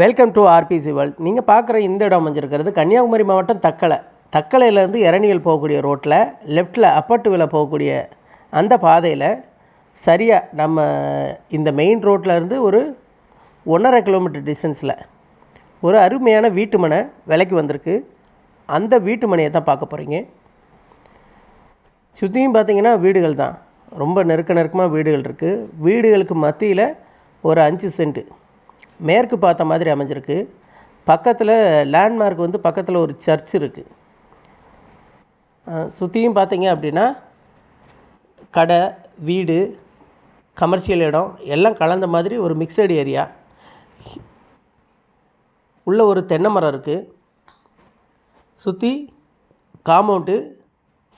Welcome to RBC world. நீங்கள் பார்க்குற இந்த இடம் அமைஞ்சிருக்கிறது கன்னியாகுமரி மாவட்டம் தக்கலையிலேருந்து இரணியல் போகக்கூடிய ரோட்டில் லெஃப்ட்டில் அப்பட்டுவில் போகக்கூடிய அந்த பாதையில் சரியாக நம்ம இந்த மெயின் ரோட்டில் இருந்து ஒரு 1.5 கிலோமீட்டர் டிஸ்டன்ஸில் ஒரு அருமையான வீட்டு மனை விலைக்கு வந்திருக்கு. அந்த வீட்டு மனையை தான் பார்க்க போகிறீங்க. சுற்றியும் பார்த்திங்கன்னா வீடுகள் தான், ரொம்ப நெருக்கமாக வீடுகள் இருக்குது. வீடுகளுக்கு மத்தியில் ஒரு 5 சென்ட் மேற்கு பார்த்த மாதிரி அமைஞ்சிருக்கு. பக்கத்தில் லேண்ட்மார்க் பக்கத்தில் ஒரு சர்ச் இருக்குது. சுற்றியும் பார்த்தீங்க அப்படின்னா கடை, வீடு, கமர்ஷியல் இடம் எல்லாம் கலந்த மாதிரி ஒரு மிக்சடு ஏரியா. உள்ள ஒரு தென்னை மரம் இருக்குது. சுற்றி காம்பவுண்டு,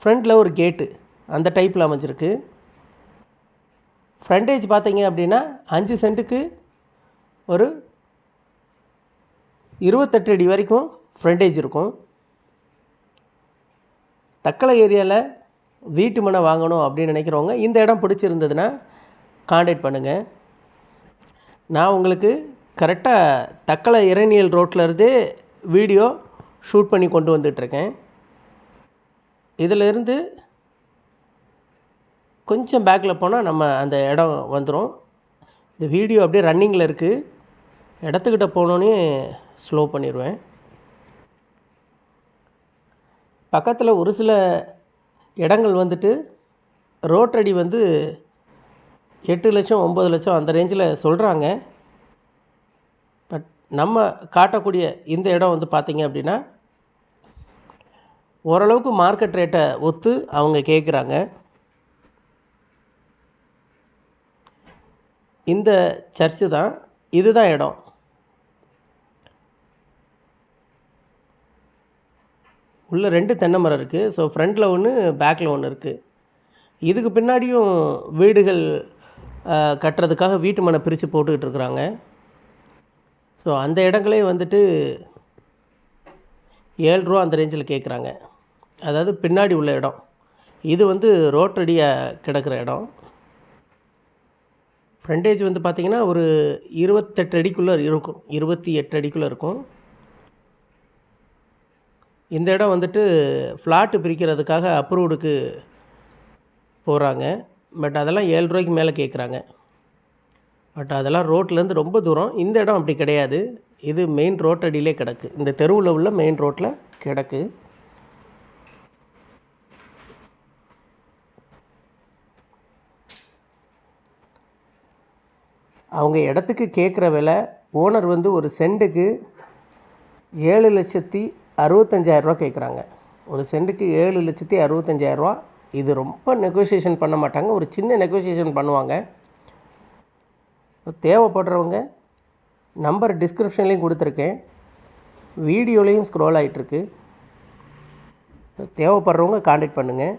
ஃப்ரண்ட்டில் ஒரு கேட்டு, அந்த டைப்பில் அமைஞ்சிருக்கு. ஃப்ரண்டேஜ் பார்த்தீங்க அப்படின்னா 5 சென்ட்டுக்கு ஒரு 28 அடி வரைக்கும் ஃப்ரண்டேஜ் இருக்கும். தக்கலை ஏரியாவில் வீட்டு மனை வாங்கணும் அப்படின்னு நினைக்கிறவங்க இந்த இடம் பிடிச்சிருந்ததுன்னா காண்டாக்ட் பண்ணுங்கள். நான் உங்களுக்கு கரெக்டாக தக்கலை இரணியல் ரோட்டிலருந்தே வீடியோ ஷூட் பண்ணி கொண்டு வந்துட்டுருக்கேன். இதிலேருந்து கொஞ்சம் பேக்கில் போனால் நம்ம அந்த இடம் வந்துடும். இந்த வீடியோ அப்படியே ரன்னிங்கில் இருக்குது. இடத்துக்கிட்ட போனோன்னே ஸ்லோ பண்ணிடுவேன். பக்கத்தில் ஒரு சில இடங்கள் ரோட்டடி 8 லட்சம் 9 லட்சம் அந்த ரேஞ்சில் சொல்கிறாங்க. பட் நம்ம காட்டக்கூடிய இந்த இடம் பார்த்திங்க அப்படின்னா ஓரளவுக்கு மார்க்கெட் ரேட்டை ஒத்து அவங்க கேட்குறாங்க. இந்த சர்ச்சு தான், இதுதான் இடம். உள்ளே 2 தென்னை மரம் இருக்குது. ஸோ ஃப்ரண்ட்டில் ஒன்று, பேக்கில் ஒன்று இருக்குது. இதுக்கு பின்னாடியும் வீடுகள் கட்டுறதுக்காக வீட்டு மனை பிரித்து போட்டுக்கிட்டு இருக்கிறாங்க. ஸோ அந்த இடங்களே 7 ரூபா அந்த ரேஞ்சில் கேட்குறாங்க. அதாவது பின்னாடி உள்ள இடம். இது ரோட்டடியாக கிடக்கிற இடம். ஃப்ரண்டேஜ் பார்த்திங்கன்னா ஒரு 28 அடிக்குள்ளே இருக்கும், 28 அடிக்குள்ளே இருக்கும். இந்த இடம் ஃப்ளாட்டு பிரிக்கிறதுக்காக அப்ரூவ்டுக்கு போகிறாங்க. பட் அதெல்லாம் 7 ரூபாய்க்கு மேலே கேட்குறாங்க. பட் அதெல்லாம் ரோட்லேருந்து ரொம்ப தூரம். இந்த இடம் அப்படி கிடையாது. இது மெயின் ரோட்டடியிலே கிடக்கு. இந்த தெருவில் உள்ள மெயின் ரோட்டில் கிடக்கு. அவங்க இடத்துக்கு கேட்குற விலை ஓனர் ஒரு சென்ட்டுக்கு 7,65,000 கேட்குறாங்க. ஒரு சென்ட்டுக்கு 7,65,000. இது ரொம்ப நெகோசியேஷன் பண்ண மாட்டாங்க, ஒரு சின்ன நெகோசியேஷன் பண்ணுவாங்க. தேவைப்படுறவங்க நம்பர் டிஸ்கிரிப்ஷன்லேயும் கொடுத்துருக்கேன், வீடியோலேயும் ஸ்க்ரோல் ஆகிட்டுருக்கு. தேவைப்படுறவங்க காண்டாக்ட் பண்ணுங்கள்.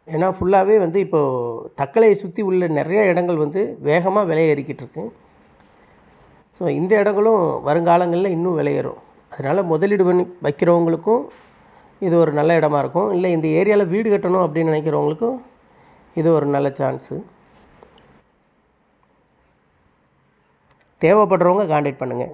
ஏன்னா ஃபுல்லாகவே இப்போது தக்கலையை சுற்றி உள்ள நிறைய இடங்கள் வேகமாக விலை ஏறிக்கிட்டு இருக்கு. ஸோ இந்த இடங்களும் வருங்காலங்களில் இன்னும் விலையேறும். அதனால் முதலீடு பண்ணி வைக்கிறவங்களுக்கும் இது ஒரு நல்ல இடமா இருக்கும். இல்லை இந்த ஏரியாவில் வீடு கட்டணும் அப்படின்னு நினைக்கிறவங்களுக்கும் இது ஒரு நல்ல சான்ஸு. தேவைப்படுறவங்க காண்டாக்ட் பண்ணுங்கள்.